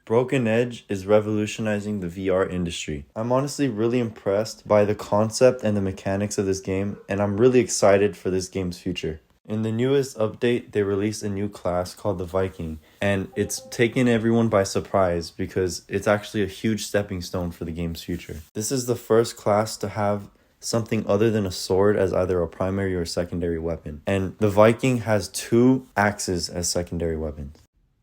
Broken Edge is revolutionizing the VR industry. I'm honestly really impressed by the concept and the mechanics of this game, and I'm really excited for this game's future. In the newest update, they released a new class called the Viking, and it's taken everyone by surprise because it's actually a huge stepping stone for the game's future. This is the first class to have something other than a sword as either a primary or secondary weapon, and the Viking has 2 axes as secondary weapons.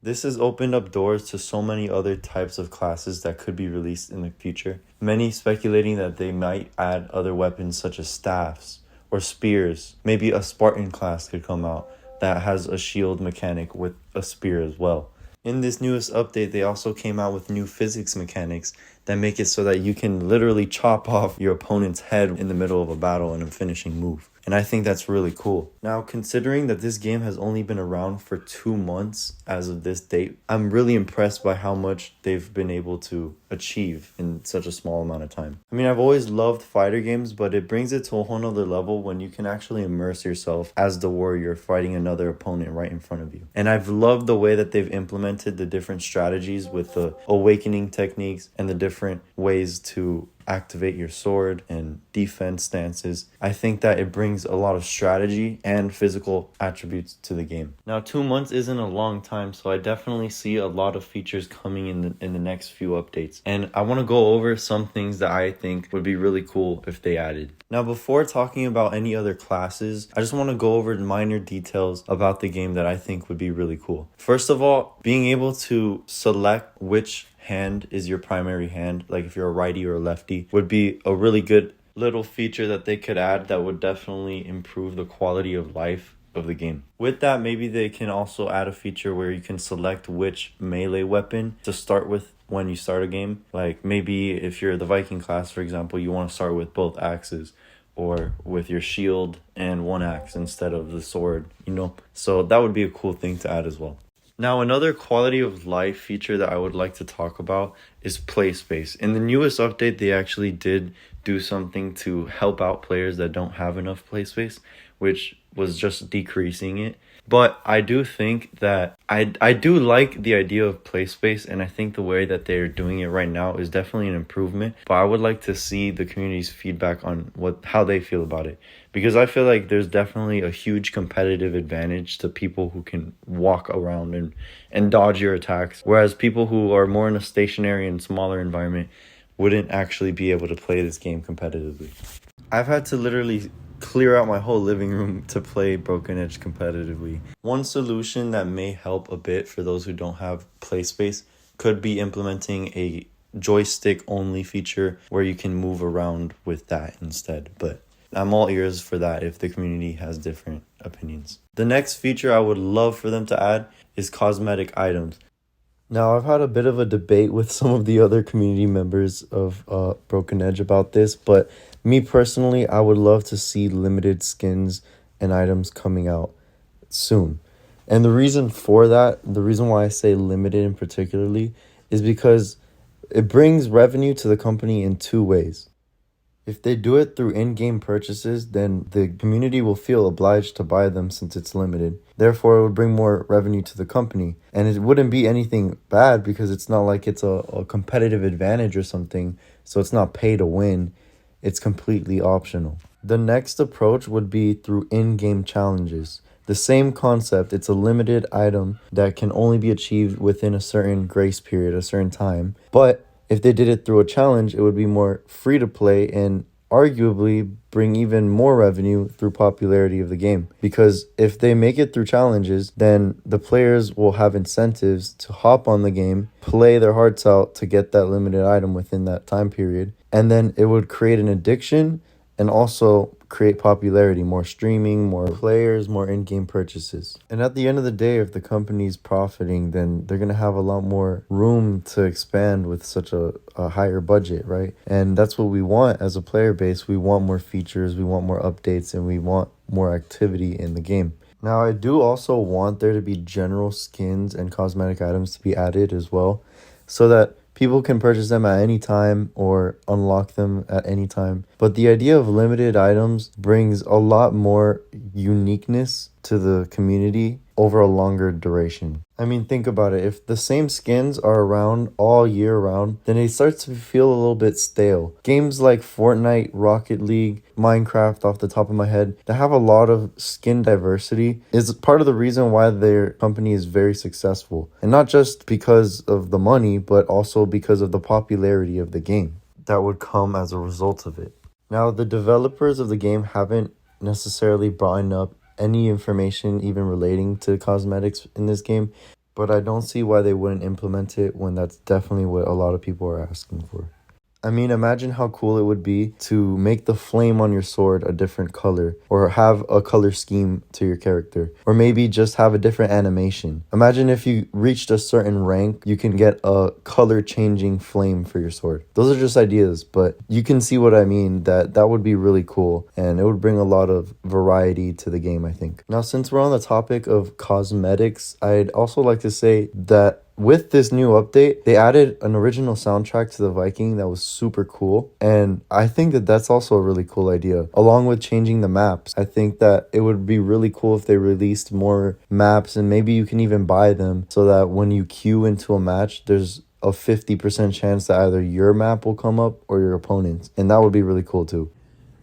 This has opened up doors to so many other types of classes that could be released in the future. Many speculating that they might add other weapons such as staffs or spears. Maybe a Spartan class could come out that has a shield mechanic with a spear as well. In this newest update, they also came out with new physics mechanics that make it so that you can literally chop off your opponent's head in the middle of a battle in a finishing move. And I think that's really cool. Now, considering that this game has only been around for 2 months as of this date, I'm really impressed by how much they've been able to achieve in such a small amount of time. I mean, I've always loved fighter games, but it brings it to a whole nother level when you can actually immerse yourself as the warrior fighting another opponent right in front of you. And I've loved the way that they've implemented the different strategies with the awakening techniques and the different ways to activate your sword and defense stances. I think that it brings a lot of strategy and physical attributes to the game. Now, 2 months isn't a long time, so I definitely see a lot of features coming in the next few updates. And I want to go over some things that I think would be really cool if they added. Now, before talking about any other classes, I just want to go over minor details about the game that I think would be really cool. First of all, being able to select which hand is your primary hand, like if you're a righty or a lefty, would be a really good little feature that they could add that would definitely improve the quality of life of the game. With that, maybe they can also add a feature where you can select which melee weapon to start with when you start a game. Like maybe if you're the Viking class, for example, you want to start with both axes, or with your shield and 1 axe instead of the sword, So that would be a cool thing to add as well. Now, another quality of life feature that I would like to talk about is play space. In the newest update, they actually did do something to help out players that don't have enough play space, which was just decreasing it. But I do think that I do like the idea of play space, and I think the way that they're doing it right now is definitely an improvement. But I would like to see the community's feedback on how they feel about it, because I feel like there's definitely a huge competitive advantage to people who can walk around and dodge your attacks, whereas people who are more in a stationary and smaller environment wouldn't actually be able to play this game competitively. I've had to literally clear out my whole living room to play Broken Edge competitively. One solution that may help a bit for those who don't have play space could be implementing a joystick only feature where you can move around with that instead. But I'm all ears for that if the community has different opinions. The next feature I would love for them to add is cosmetic items. Now, I've had a bit of a debate with some of the other community members of Broken Edge about this, but me personally, I would love to see limited skins and items coming out soon. And the reason for that, the reason why I say limited in particularly, is because it brings revenue to the company in 2 ways. If they do it through in-game purchases, then the community will feel obliged to buy them since it's limited. Therefore, it would bring more revenue to the company. And it wouldn't be anything bad because it's not like it's a competitive advantage or something. So it's not pay to win. It's completely optional. The next approach would be through in-game challenges. The same concept, it's a limited item that can only be achieved within a certain grace period, a certain time. But if they did it through a challenge, it would be more free to play and arguably bring even more revenue through popularity of the game. Because if they make it through challenges, then the players will have incentives to hop on the game, play their hearts out to get that limited item within that time period. And then it would create an addiction and also create popularity, more streaming, more players, more in-game purchases. And at the end of the day, if the company's profiting, then they're going to have a lot more room to expand with such a higher budget, right? And that's what we want as a player base. We want more features, we want more updates, and we want more activity in the game. Now, I do also want there to be general skins and cosmetic items to be added as well, so that people can purchase them at any time or unlock them at any time. But the idea of limited items brings a lot more uniqueness to the community over a longer duration. I mean, think about it. If the same skins are around all year round, then it starts to feel a little bit stale. Games like Fortnite, Rocket League, Minecraft, off the top of my head, that have a lot of skin diversity is part of the reason why their company is very successful. And not just because of the money, but also because of the popularity of the game that would come as a result of it. Now, the developers of the game haven't necessarily brought up any information even relating to cosmetics in this game, but I don't see why they wouldn't implement it when that's definitely what a lot of people are asking for. I mean, imagine how cool it would be to make the flame on your sword a different color, or have a color scheme to your character, or maybe just have a different animation. Imagine if you reached a certain rank, you can get a color changing flame for your sword. Those are just ideas, but you can see what I mean, that would be really cool, and it would bring a lot of variety to the game, I think. Now, since we're on the topic of cosmetics, I'd also like to say that with this new update, they added an original soundtrack to the Viking that was super cool. And I think that that's also a really cool idea. Along with changing the maps, I think that it would be really cool if they released more maps, and maybe you can even buy them so that when you queue into a match, there's a 50% chance that either your map will come up or your opponent's. And that would be really cool too.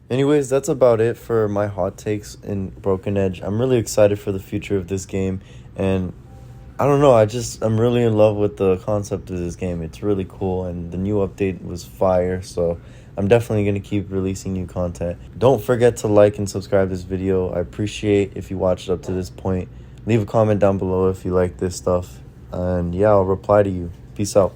Anyways, that's about it for my hot takes in Broken Edge. I'm really excited for the future of this game, and I don't know, I'm really in love with the concept of this game. It's really cool, and the new update was fire, so I'm definitely going to keep releasing new content. Don't forget to like and subscribe this video. I appreciate if you watched up to this point. Leave a comment down below if you like this stuff, and yeah, I'll reply to you. Peace out.